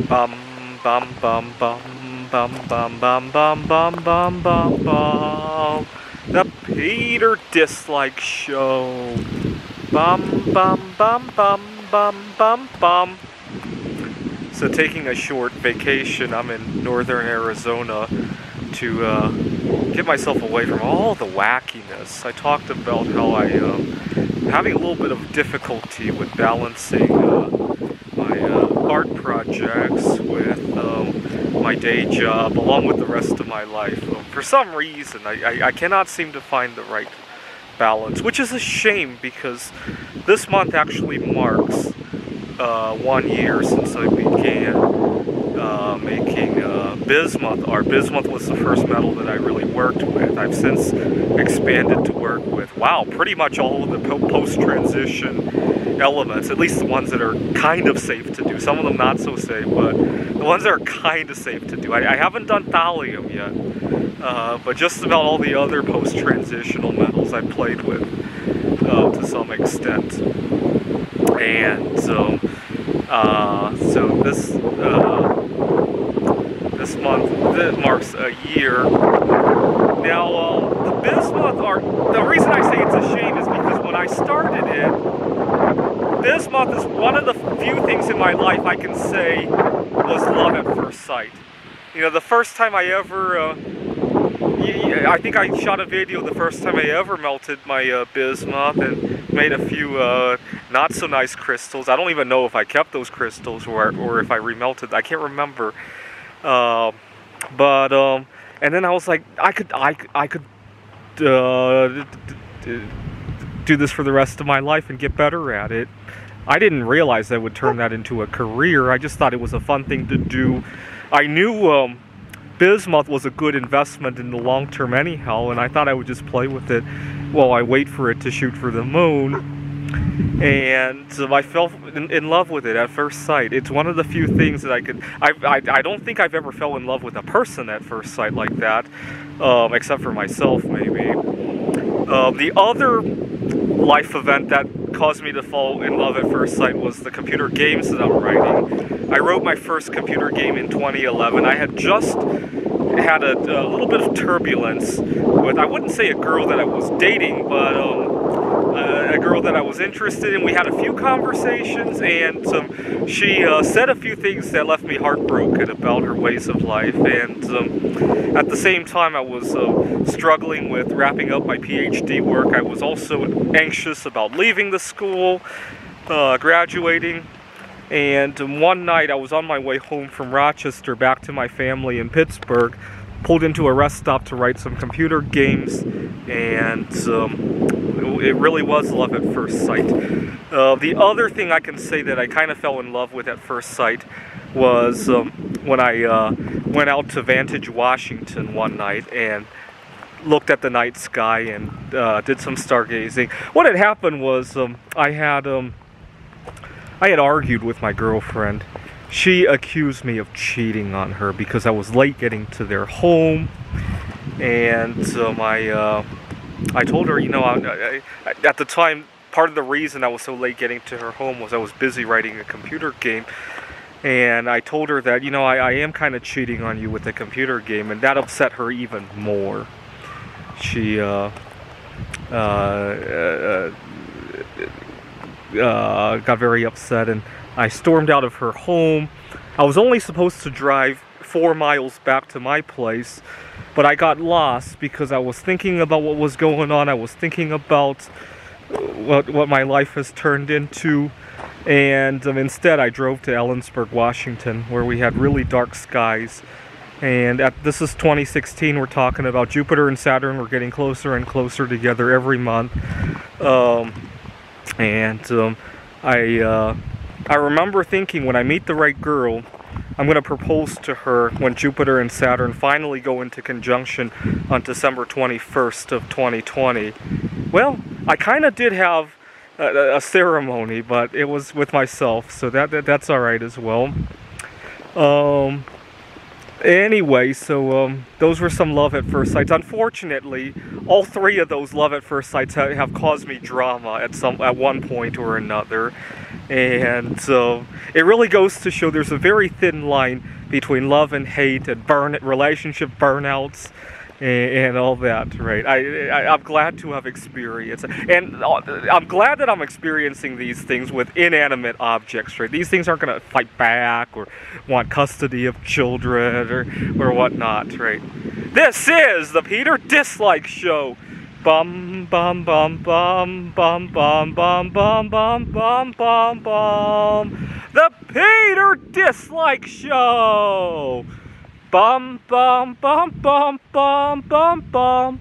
Bum bum bum bum bum bum bum bum bum bum bum bum. The Peter Dislike Show. Bum bum bum bum bum bum bum. So taking a short vacation, I'm in northern Arizona to get myself away from all the wackiness. I talked about how I'm having a little bit of difficulty with balancing my art projects with my day job, along with the rest of my life. For some reason, I cannot seem to find the right balance, which is a shame because this month actually marks 1 year since I began making bismuth art. Bismuth was the first metal that I really worked with. I've since expanded to work with, wow, pretty much all of the post-transition elements, at least the ones that are kind of safe to do. Some of them not so safe, but the ones that are kind of safe to do. I haven't done thallium yet, but just about all the other post-transitional metals I've played with to some extent. And so this month marks a year. Now, the bismuth art, the reason I say it's a shame is because when I started it, bismuth is one of the few things in my life I can say was love at first sight. You know, the first time I ever, I think I shot a video the first time I ever melted my bismuth and made a few not so nice crystals. I don't even know if I kept those crystals or if I remelted. I can't remember. And then I was like, I could do this for the rest of my life and get better at it. I didn't realize I would turn that into a career. I just thought it was a fun thing to do. I knew bismuth was a good investment in the long term anyhow, and I thought I would just play with it while I wait for it to shoot for the moon. And I fell in love with it at first sight. It's one of the few things that I don't think I've ever fell in love with a person at first sight like that, except for myself maybe. The other life event that caused me to fall in love at first sight was the computer games that I'm writing. I wrote my first computer game in 2011. I had just had a little bit of turbulence with, I wouldn't say a girl that I was dating, but a girl that I was interested in. We had a few conversations, and she said a few things that left me heartbroken about her ways of life. And at the same time, I was struggling with wrapping up my PhD work. I was also anxious about leaving the school, graduating. And one night, I was on my way home from Rochester back to my family in Pittsburgh, pulled into a rest stop to write some computer games, and it really was love at first sight. The other thing I can say that I kind of fell in love with at first sight was when I went out to Vantage, Washington one night and looked at the night sky and did some stargazing. What had happened was I had argued with my girlfriend. She accused me of cheating on her because I was late getting to their home, and I told her, you know, at the time, part of the reason I was so late getting to her home was I was busy writing a computer game, and I told her that, you know, I am kind of cheating on you with the computer game, and that upset her even more. She got very upset, and I stormed out of her home. I was only supposed to drive 4 miles back to my place, but I got lost because I was thinking about what was going on. I was thinking about what my life has turned into, and instead I drove to Ellensburg, Washington, where we had really dark skies. And this is 2016. We're talking about Jupiter and Saturn were getting closer and closer together every month. I remember thinking, when I meet the right girl, I'm going to propose to her when Jupiter and Saturn finally go into conjunction on December 21st of 2020. Well, I kind of did have a ceremony, but it was with myself, so that's all right as well. Anyway, so those were some love at first sights. Unfortunately, all three of those love at first sights have caused me drama at one point or another, and so it really goes to show there's a very thin line between love and hate and relationship burnouts and all that, right? I'm glad to have experienced, and I'm glad that I'm experiencing these things with inanimate objects, right? These things aren't going to fight back or want custody of children or whatnot, right? This is the Peter Dislike Show. Bum bum bum bum bum bum bum bum bum bum bum bum. The Peter Dislike Show. Bum bum bum bum bum bum bum.